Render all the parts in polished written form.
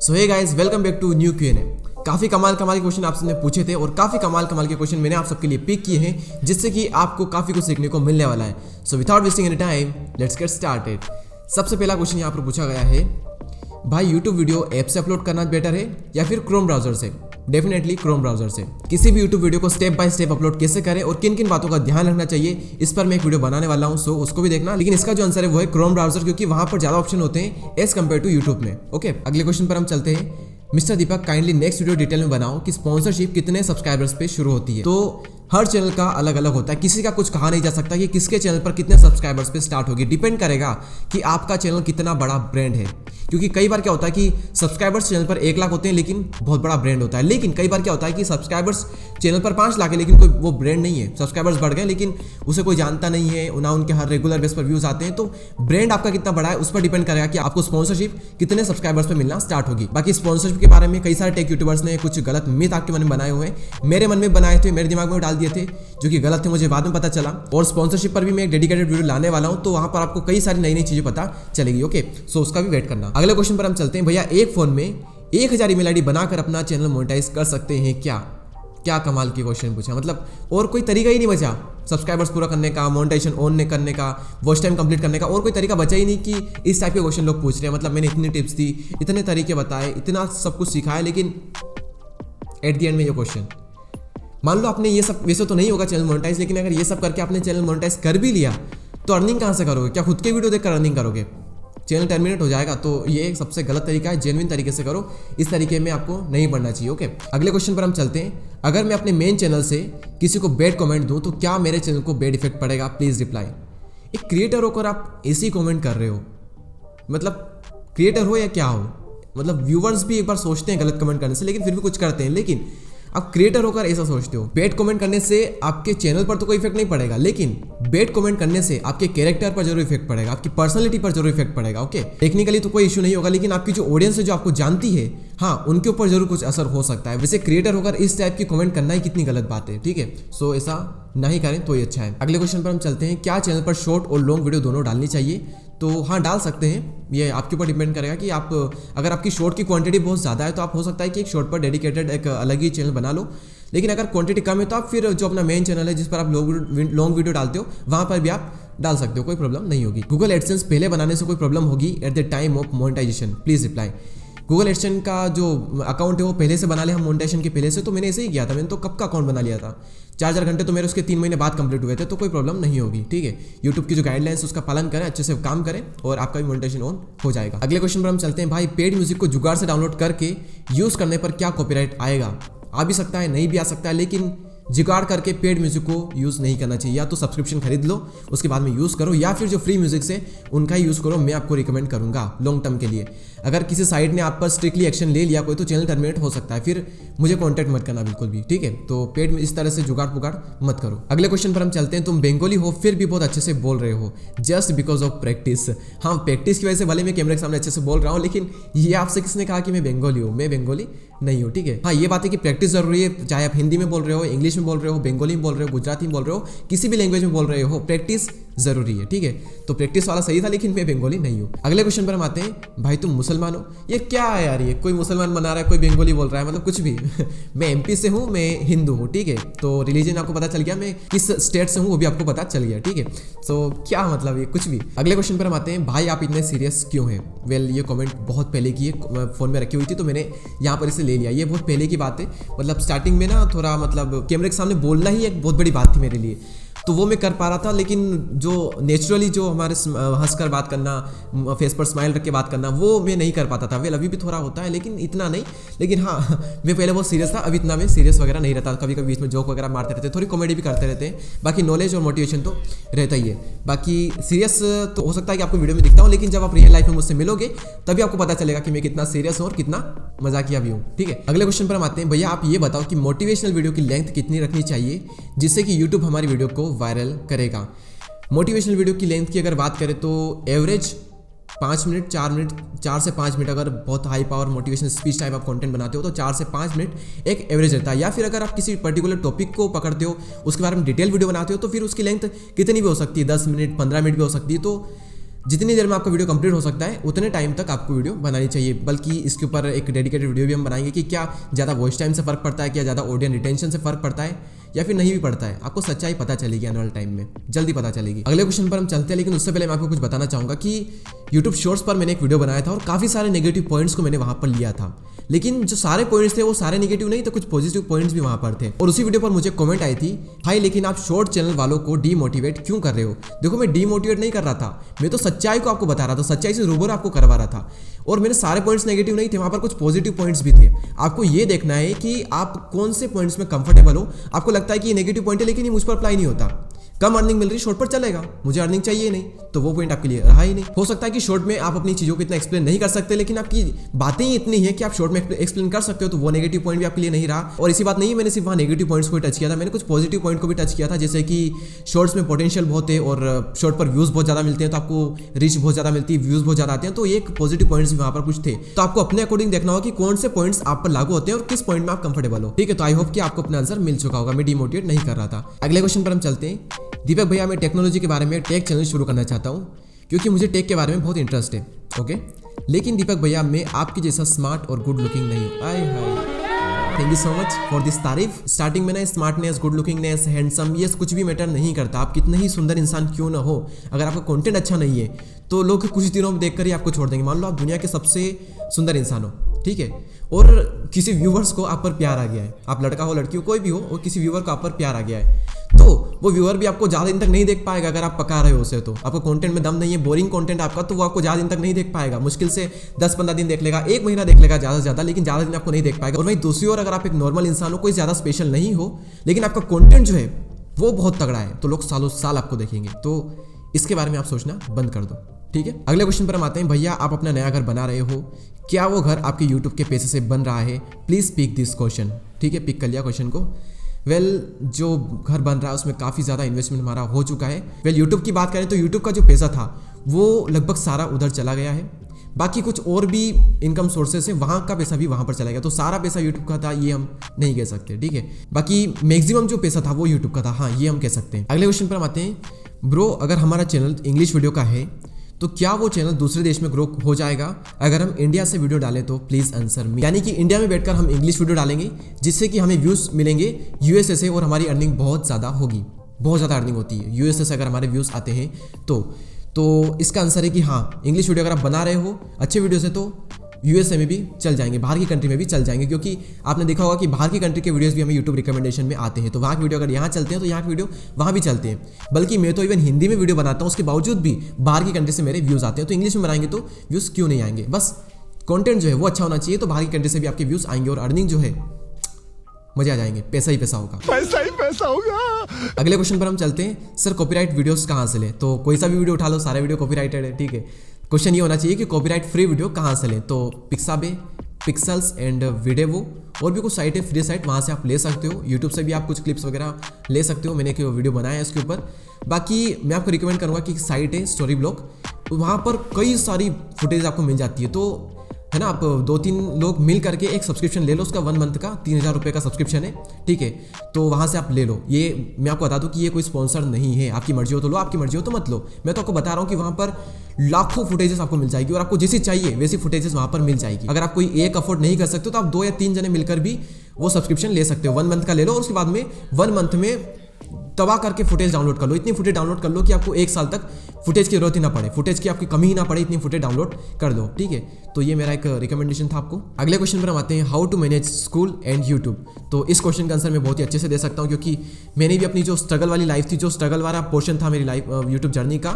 So hey guys, welcome back to new Q&A। काफ़ी कमाल के क्वेश्चन आप सबने पूछे थे और काफ़ी कमाल के क्वेश्चन मैंने आप सबके लिए पिक किए हैं, जिससे कि आपको काफ़ी कुछ सीखने को मिलने वाला है। So without wasting any time, let's get started. सबसे पहला क्वेश्चन यहाँ पर पूछा गया है, भाई यूट्यूब वीडियो ऐप से अपलोड करना बेटर है या फिर क्रोम ब्राउजर से? डेफिनेटली क्रोम ब्राउजर से। किसी भी यूट्यूब वीडियो को स्टेप बाय स्टेप अपलोड कैसे करें और किन किन बातों का ध्यान रखना चाहिए, इस पर मैं एक वीडियो बनाने वाला हूं, सो उसको भी देखना। लेकिन इसका जो आंसर है वो है क्रोम ब्राउजर, क्योंकि वहां पर ज्यादा ऑप्शन होते हैं एज कम्पेयर टू यूट्यूब में। ओके, अगले क्वेश्चन पर हम चलते हैं। मिस्टर दीपक, काइंडली नेक्स्ट वीडियो डिटेल में बनाओ कि स्पॉन्सरशिप कितने सब्सक्राइबर्स पे शुरू होती है। तो हर चैनल का अलग अलग होता है, किसी का कुछ कहा नहीं जा सकता कि किसके चैनल पर कितने सब्सक्राइबर्स पे स्टार्ट होगी। डिपेंड करेगा कि आपका चैनल कितना बड़ा ब्रांड है, क्योंकि कई बार क्या होता है कि सब्सक्राइबर्स चैनल पर 1 लाख होते हैं लेकिन बहुत बड़ा ब्रांड होता है। लेकिन कई बार क्या होता है कि सब्सक्राइबर्स चैनल पर 5 लाख है लेकिन कोई वो ब्रांड नहीं है। सब्सक्राइबर्स बढ़ गए लेकिन उसे कोई जानता नहीं है, ना उनके हर रेगुलर बेस पर व्यूज आते हैं। तो ब्रांड आपका कितना बड़ा है उस पर डिपेंड करेगा कि आपको स्पॉन्सरशिप कितने सब्सक्राइबर्स पे मिलना स्टार्ट होगी। बाकी स्पॉन्सरशिप के बारे में कई सारे टेक यूट्यूबर्स ने कुछ गलत मिथ आपके मन में बनाए हुए हैं, मेरे मन में बनाए थे, मेरे दिमाग में डाल दिए थे, जो कि गलत थे, मुझे बाद में पता चला। और स्पॉन्सरशिप पर भी मैं एक डेडिकेटेड वीडियो लाने वाला हूं, तो वहां पर आपको कई सारी नई नई चीजें पता चलेगी। ओके, सो उसका भी वेट करना। अगले क्वेश्चन पर हम चलते हैं। भैया, एक फोन में 1000 ईमेल आईडी बनाकर अपना चैनल मोनेटाइज कर सकते हैं क्या? क्या कमाल की क्वेश्चन पूछा, मतलब और कोई तरीका ही नहीं बचा सब्सक्राइबर्स पूरा करने का, मोनेटाइजेशन ऑन करने का, वॉच टाइम कंप्लीट करने का, और कोई तरीका बचा ही नहीं कि इस टाइप के क्वेश्चन लोग पूछ रहे हैं। मतलब मैंने इतनी टिप्स दी, इतने तरीके बताए, इतना सब कुछ सिखाया, लेकिन एट द एंड में ये क्वेश्चन। मान लो आपने ये सब, वैसे तो नहीं होगा चैनल मोनेटाइज, लेकिन अगर ये सब करके आपने चैनल मोनेटाइज कर भी लिया तो अर्निंग कहाँ से करोगे? क्या खुद के वीडियो देखकर अर्निंग करोगे? चैनल टर्मिनेट हो जाएगा। तो ये एक सबसे गलत तरीका है, जेन्युइन तरीके से करो, इस तरीके में आपको नहीं पढ़ना चाहिए। ओके, अगले क्वेश्चन पर हम चलते हैं। अगर मैं अपने मेन चैनल से किसी को बैड कमेंट दूं तो क्या मेरे चैनल को बैड इफेक्ट पड़ेगा? Please reply. एक क्रिएटर होकर आप ऐसी कमेंट कर रहे हो, मतलब क्रिएटर हो या क्या हो, मतलब व्यूवर्स भी एक बार सोचते हैं गलत कमेंट करने से, लेकिन फिर भी कुछ करते हैं। लेकिन आप क्रिएटर होकर ऐसा सोचते हो। बैड कमेंट करने से आपके चैनल पर तो कोई इफेक्ट नहीं पड़ेगा, लेकिन बैड कमेंट करने से आपके कैरेक्टर पर जरूर इफेक्ट पड़ेगा, आपकी पर्सनालिटी पर जरूर इफेक्ट पड़ेगा। ओके, टेक्निकली तो कोई इशू नहीं होगा, लेकिन आपकी जो ऑडियंस है, जो आपको जानती है, हाँ, उनके ऊपर जरूर कुछ असर हो सकता है। वैसे क्रिएटर होकर इस टाइप की कमेंट करना ही कितनी गलत बात है। ठीक है, सो ऐसा नहीं करें तो ही अच्छा है। अगले क्वेश्चन पर हम चलते हैं। क्या चैनल पर शॉर्ट और लॉन्ग वीडियो दोनों डालनी चाहिए? तो हाँ, डाल सकते हैं। ये आपके ऊपर डिपेंड करेगा कि आप, अगर आपकी शॉर्ट की क्वांटिटी बहुत ज़्यादा है तो आप हो सकता है कि एक शॉर्ट पर डेडिकेटेड एक अलग ही चैनल बना लो। लेकिन अगर क्वांटिटी कम है तो आप फिर जो अपना मेन चैनल है जिस पर आप लॉन्ग वीडियो डालते हो, वहाँ पर भी आप डाल सकते हो, कोई प्रॉब्लम नहीं होगी। गूगल एडसेंस पहले बनाने से कोई प्रॉब्लम होगी at the time of monetization? Please reply. Google AdSense का जो अकाउंट है वो पहले से बना लिया हम मोनेटाइजेशन के पहले से, तो मैंने ऐसे ही किया था। मैंने तो कब का अकाउंट बना लिया था, 4 घंटे तो मेरे उसके 3 महीने बाद कंप्लीट हुए थे, तो कोई प्रॉब्लम नहीं होगी। ठीक है, यूट्यूब की जो गाइडलाइंस उसका पालन करें, अच्छे से काम करें और आपका भी मोनेटाइजेशन ऑन हो जाएगा। अगले क्वेश्चन पर हम चलते हैं। भाई, पेड म्यूजिक को जुगाड़ से डाउनलोड करके यूज करने पर क्या कॉपीराइट आएगा? आ भी सकता है, नहीं भी आ सकता है, लेकिन जुगाड़ करके पेड म्यूजिक को यूज़ नहीं करना चाहिए। या तो सब्सक्रिप्शन खरीद लो, उसके बाद में यूज़ करो, या फिर जो फ्री म्यूजिक से उनका ही यूज़ करो। मैं आपको रिकमेंड करूंगा लॉन्ग टर्म के लिए। अगर किसी साइट ने आप पर स्ट्रिक्टली एक्शन ले लिया कोई, तो चैनल टर्मिनेट हो सकता है, फिर मुझे कॉन्टैक्ट मत करना बिल्कुल भी। ठीक है, तो पेड में इस तरह से जुगाड़ पुगाड़ मत करो। अगले क्वेश्चन पर हम चलते हैं। तुम बंगाली हो फिर भी बहुत अच्छे से बोल रहे हो, जस्ट बिकॉज ऑफ प्रैक्टिस। हाँ, प्रैक्टिस की वजह से भले मैं कैमरे के सामने अच्छे से बोल रहा हूँ, लेकिन ये आपसे किसने कहा कि मैं बंगाली हूँ? मैं बंगाली नहीं हूँ। ठीक है, हाँ, ये बात है कि प्रैक्टिस जरूरी है, चाहे आप हिंदी में बोल रहे हो, इंग्लिश में बोल रहे हो, बंगाली में बोल रहे हो, गुजराती में बोल रहे हो, किसी भी लैंग्वेज में बोल रहे हो, प्रैक्टिस जरूरी है। ठीक है, तो प्रैक्टिस वाला सही था, लेकिन मैं बंगाली नहीं हूँ। अगले क्वेश्चन पर हम आते हैं। भाई, तुम मुसलमान हो? ये क्या है यार, ये कोई मुसलमान बना रहा है, कोई बंगाली बोल रहा है, मतलब कुछ भी। मैं एमपी से हूँ, मैं हिंदू हूँ। ठीक है, तो रिलीजन आपको पता चल गया, मैं किस स्टेट से हूँ वो भी आपको पता चल गया। ठीक है, सो क्या मतलब ये कुछ भी। अगले क्वेश्चन पर हम आते हैं। भाई, आप इतने सीरियस क्यों हैं? वेल, ये कमेंट बहुत पहले की है, फोन में रखी हुई थी तो मैंने यहाँ पर इसे ले लिया। ये बहुत पहले की बात है, मतलब स्टार्टिंग में ना थोड़ा, मतलब कैमरे के सामने बोलना ही एक बहुत बड़ी बात थी मेरे लिए, तो वो मैं कर पा रहा था। लेकिन जो नेचुरली जो हमारे हंसकर बात करना, फेस पर स्माइल रख के बात करना, वो मैं नहीं कर पाता था। वेल, अभी भी थोड़ा होता है, लेकिन इतना नहीं। लेकिन हाँ, मैं पहले बहुत सीरियस था, अभी इतना मैं सीरियस वगैरह नहीं रहता। कभी कभी बीच में जोक वगैरह मारते रहते, थोड़ी कॉमेडी भी करते रहते हैं। बाकी नॉलेज और मोटिवेशन तो रहता ही है। बाकी सीरियस तो हो सकता है कि आपको वीडियो में दिखता हूँ, लेकिन जब आप रियल लाइफ में मुझसे मिलोगे तभी आपको पता चलेगा कि मैं कितना सीरियस हूँ और कितना मजाकिया भी हूँ। ठीक है, अगले क्वेश्चन पर हम आते हैं। भैया, आप ये बताओ कि मोटिवेशनल वीडियो की लेंथ कितनी रखनी चाहिए जिससे कि यूट्यूब हमारी वीडियो को वायरल करेगा? मोटिवेशनल वीडियो की लेंथ की अगर बात करें तो एवरेज 5 मिनट, 4 मिनट, 4 से 5 मिनट। अगर बहुत high power motivational speech type आप कंटेंट बनाते हो तो 4 से 5 मिनट एक एवरेज रहता है। या फिर अगर आप किसी पर्टिकुलर टॉपिक को पकड़ते हो, उसके बारे में डिटेल वीडियो बनाते हो, तो फिर उसकी लेंथ कितनी भी हो सकती है, 10 मिनट, 15 मिनट भी हो सकती है। तो जितनी देर में आपका वीडियो कंप्लीट हो सकता है उतने टाइम तक आपको वीडियो बनानी चाहिए। बल्कि इसके ऊपर एक डेडिकेटेड वीडियो भी हम बनाएंगे कि क्या ज़्यादा वॉइस टाइम से फ़र्क पड़ता है, क्या ज़्यादा ऑडियंस रिटेंशन से फ़र्क पड़ता है या फिर नहीं भी पड़ता है। आपको सच्चाई पता चलेगी आने वाले टाइम में, जल्दी पता चलेगी। अगले क्वेश्चन पर हम चलते हैं, लेकिन उससे पहले मैं आपको कुछ बताना चाहूँगा कि यूट्यूब शॉर्ट्स पर मैंने एक वीडियो बनाया था और काफ़ी सारे नेगेटिव पॉइंट्स को मैंने वहाँ पर लिया था, लेकिन जो सारे पॉइंट्स थे वो सारे नेगेटिव नहीं थे, कुछ पॉजिटिव पॉइंट्स भी वहाँ पर थे। और उसी वीडियो पर मुझे कमेंट आई थी, भाई लेकिन आप शॉर्ट चैनल वालों को डीमोटिवेट क्यों कर रहे हो? देखो मैं डीमोटिवेट नहीं कर रहा था, मैं तो सच्चाई को आपको बता रहा था, सच्चाई से रूबरू आपको करवा रहा था। और मेरे सारे पॉइंट्स नेगेटिव नहीं थे, वहाँ पर कुछ पॉजिटिव पॉइंट्स भी थे। आपको ये देखना है कि आप कौन से पॉइंट्स में कंफर्टेबल हो। आपको लगता है कि ये नेगेटिव पॉइंट है लेकिन ये मुझ पर अप्लाई नहीं होता, कम अर्निंग मिल रही, शॉर्ट पर चलेगा, मुझे अर्निंग चाहिए नहीं, तो वो पॉइंट आपके लिए रहा ही नहीं। हो सकता है कि शॉर्ट में आप अपनी चीज़ों को इतना एक्सप्लेन नहीं कर सकते, लेकिन आपकी बातें ही इतनी है कि आप शॉर्ट में एक्सप्लेन कर सकते हो, तो वो नेगेटिव पॉइंट भी आपके लिए नहीं रहा। और इसी बात नहीं, मैंने सिर्फ वहाँ नेगेटिव पॉइंट्स को टच किया था, मैंने कुछ पॉजिटिव पॉइंट को भी टच किया था, जैसे कि शॉर्ट्स में पोटेंशियल बहुत है और शॉर्ट पर व्यूज़ बहुत ज़्यादा मिलते हैं, तो आपको रीच बहुत ज़्यादा मिलती है, व्यूज़ बहुत ज़्यादा आते हैं, तो ये एक पॉजिटिव पॉइंट्स भी वहाँ पर कुछ थे। तो आपको अपने अकॉर्डिंग देखना होगा कि कौन से पॉइंट्स आप पर लागू होते हैं और किस पॉइंट में आप कंफर्टेबल हो। ठीक है, तो आई होप कि आपको अपना आंसर मिल चुका होगा, मैं डिमोटिवेट नहीं कर रहा था। अगले क्वेश्चन पर हम चलते हैं। दीपक भैया, मैं टेक्नोलॉजी के बारे में टेक चैनल शुरू करना चाहता हूँ क्योंकि मुझे टेक के बारे में बहुत इंटरेस्ट है। ओके, लेकिन दीपक भैया मैं आपकी जैसा स्मार्ट और गुड लुकिंग नहीं हूँ। आय हाय, thank you so much for this तारीफ। स्टार्टिंग में ना स्मार्टनेस, गुड लुकिंगनेस, हैंडसम, ये कुछ भी मैटर नहीं करता। आप कितना ही सुंदर इंसान क्यों ना हो, अगर आपका कंटेंट अच्छा नहीं है तो लोग कुछ दिनों में देखकर ही आपको छोड़ देंगे। मान लो आप दुनिया के सबसे सुंदर इंसान हो, ठीक है, और किसी व्यूवर्स को आप पर प्यार आ गया है, आप लड़का हो लड़की हो कोई भी हो, और किसी व्यूवर को आप पर प्यार आ गया है, तो वो व्यूअर भी आपको ज़्यादा दिन तक नहीं देख पाएगा। अगर आप पका रहे हो उसे, तो आपको कंटेंट में दम नहीं है, बोरिंग कंटेंट आपका, तो वो आपको ज़्यादा दिन तक नहीं देख पाएगा। मुश्किल से 10-15 दिन देख लेगा, 1 महीना देख लेगा ज़्यादा से ज़्यादा, लेकिन ज़्यादा दिन आपको नहीं देख पाएगा। और वहीं दूसरी ओर अगर आप एक नॉर्मल इंसान हो, कोई ज़्यादा स्पेशल नहीं हो, लेकिन आपका कंटेंट जो है वो बहुत तगड़ा है, तो लोग सालों साल आपको देखेंगे। तो इसके बारे में आप सोचना बंद कर दो, ठीक है। अगले क्वेश्चन पर हम आते हैं। भैया आप अपना नया घर बना रहे हो, क्या वो घर आपके यूट्यूब के पैसे से बन रहा है? Please pick this question. ठीक है, पिक कर लिया क्वेश्चन को। जो घर बन रहा है उसमें काफ़ी ज़्यादा इन्वेस्टमेंट हमारा हो चुका है। यूट्यूब की बात करें तो यूट्यूब का जो पैसा था वो लगभग सारा उधर चला गया है। बाकी कुछ और भी इनकम सोर्सेस है, वहाँ का पैसा भी वहाँ पर चला गया, तो सारा पैसा यूट्यूब का था ये हम नहीं कह सकते, ठीक है। बाकी मैक्सिमम जो पैसा था वो यूट्यूब का था, हाँ ये हम कह सकते हैं। अगले क्वेश्चन पर हम आते हैं। ब्रो अगर हमारा चैनल इंग्लिश वीडियो का है तो क्या वो चैनल दूसरे देश में ग्रो हो जाएगा अगर हम इंडिया से वीडियो डालें? तो प्लीज़ आंसर मी। यानी कि इंडिया में बैठकर हम इंग्लिश वीडियो डालेंगे जिससे कि हमें व्यूज़ मिलेंगे यूएसए से, और हमारी अर्निंग बहुत ज़्यादा होगी, बहुत ज़्यादा अर्निंग होती है यूएसए से अगर हमारे व्यूज़ आते हैं तो इसका आंसर है कि हाँ, इंग्लिश वीडियो अगर आप बना रहे हो अच्छे वीडियो से तो यूएसए में भी चल जाएंगे, बाहर की कंट्री में भी चल जाएंगे, क्योंकि आपने देखा होगा कि बाहर की कंट्री के वीडियोस भी हमें यूट्यूब रिकमेंडेशन में आते हैं। तो वहाँ के वीडियो अगर यहाँ चलते हैं तो यहाँ के वीडियो वहाँ भी चलते हैं। बल्कि मैं तो इवन हिंदी में वीडियो बनाता हूँ, उसके बावजूद भी बाहर की कंट्री से मेरे व्यूज़ आते हैं। तो इंग्लिश में बनाएंगे तो व्यूज़ क्यों नहीं आएंगे? बस कंटेंट जो है वो अच्छा होना चाहिए, तो बाहर की कंट्री से भी आपके व्यूज़ आएंगे और अर्निंग जो है मजे आ जाएंगे, पैसा ही पैसा होगा, पैसा ही पैसा होगा। अगले क्वेश्चन पर हम चलते हैं। सर कॉपीराइट वीडियोस कहाँ से लें? तो कोई सा भी वीडियो उठा लो, सारे वीडियो कॉपीराइटेड है, ठीक है। क्वेश्चन ये होना चाहिए कि कॉपीराइट फ्री वीडियो कहाँ से लें? तो पिक्साबे, पिक्सल्स एंड वीडियो और भी कुछ साइट है, फ्री साइट, वहाँ से आप ले सकते हो। यूट्यूब से भी आप कुछ क्लिप्स वगैरह ले सकते हो, मैंने एक वीडियो बनाया है इसके ऊपर। बाकी मैं आपको रिकमेंड करूँगा कि साइट है स्टोरी ब्लॉग, वहाँ पर कई सारी फुटेज आपको मिल जाती है, तो है ना, आप 2-3 लोग मिल करके एक सब्सक्रिप्शन ले लो, उसका 1 मंथ का 3000 रुपये का सब्सक्रिप्शन है, ठीक है। तो वहाँ से आप ले लो। ये मैं आपको बता दूँ कि ये कोई स्पॉन्सर नहीं है, आपकी मर्जी हो तो लो, आपकी मर्जी हो तो मत लो। मैं तो आपको बता रहा हूँ कि वहाँ पर लाखों फुटेजेस आपको मिल जाएगी और आपको जैसी चाहिए वैसी फुटेजेस वहाँ पर मिल जाएगी। अगर आप कोई एक अफोर्ड नहीं कर सकते तो आप 2 या 3 जने मिलकर भी वो सब्सक्रिप्शन ले सकते हो। 1 मंथ का ले लो और उसके बाद में 1 मंथ में तबाह करके फुटेज डाउनलोड कर लो, इतनी फुटेज डाउनलोड कर लो कि आपको 1 साल तक फुटेज की जरूरत ही ना पड़े, फुटेज की आपकी कमी ही ना पड़े, इतनी फुटेज डाउनलोड कर लो, ठीक है। तो ये मेरा एक रिकमेंडेशन था आपको। अगले क्वेश्चन पर हम आते हैं, how to manage school and YouTube. तो इस क्वेश्चन का आंसर मैं बहुत ही अच्छे से दे सकता हूँ, क्योंकि मैंने भी अपनी जो स्ट्रगल वाली लाइफ थी, जो स्ट्रगल वाला पोर्शन था मेरी लाइफ यूट्यूब जर्नी का,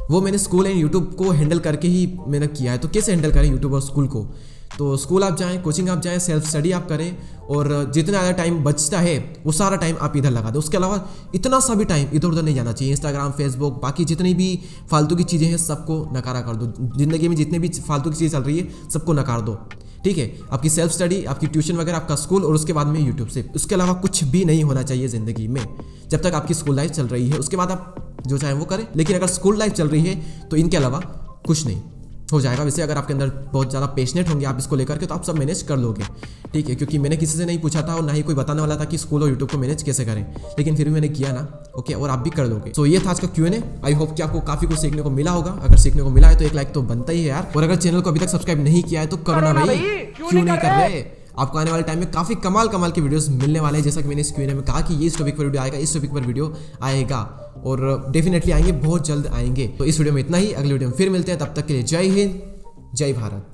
वो मैंने स्कूल एंड यूट्यूब को हैंडल करके ही मैंने किया है। तो कैसे हैंडल करें यूट्यूब और स्कूल को? तो स्कूल आप जाएं, कोचिंग आप जाएं, सेल्फ स्टडी आप करें, और जितना ज़्यादा टाइम बचता है वो सारा टाइम आप इधर लगा दें। उसके अलावा इतना सा भी टाइम इधर उधर नहीं जाना चाहिए। इंस्टाग्राम, फेसबुक, बाकी जितनी भी फालतू की चीज़ें हैं सबको नकारा कर दो। ज़िंदगी में जितने भी फालतू की चीज़ें चल रही है सबको नकार दो, ठीक है। आपकी सेल्फ स्टडी, आपकी ट्यूशन वगैरह, आपका स्कूल, और उसके बाद में यूट्यूब से, उसके अलावा कुछ भी नहीं होना चाहिए ज़िंदगी में जब तक आपकी स्कूल लाइफ चल रही है। उसके बाद आप जो चाहें वो करें, लेकिन अगर स्कूल लाइफ चल रही है तो इनके अलावा कुछ नहीं। हो जाएगा। वैसे अगर आपके अंदर बहुत ज़्यादा पेशनेट होंगे आप इसको लेकर के तो आप सब मैनेज कर लोगे, ठीक है। क्योंकि मैंने किसी से नहीं पूछा था और ना ही कोई बताने वाला था कि स्कूल और यूट्यूब को मैनेज कैसे करें, लेकिन फिर भी मैंने किया ना, ओके, और आप भी कर लोगे। तो ये था आज का Q&A। आई होप कि आपको काफ़ी कुछ सीखने को मिला होगा। अगर सीखने को मिला है तो एक लाइक तो बनता ही है यार, और अगर चैनल को अभी तक सब्सक्राइब नहीं किया है तो करो ना भाई, क्यों नहीं कर रहे। आपको आने वाले टाइम में काफ़ी कमाल के वीडियोस मिलने वाले हैं। जैसा कि मैंने इस Q&A में कहा कि ये इस टॉपिक पर वीडियो आएगा, इस टॉपिक पर वीडियो आएगा, और डेफिनेटली आएंगे, बहुत जल्द आएंगे। तो इस वीडियो में इतना ही, अगले वीडियो में फिर मिलते हैं। तब तक के लिए जय हिंद, जय भारत।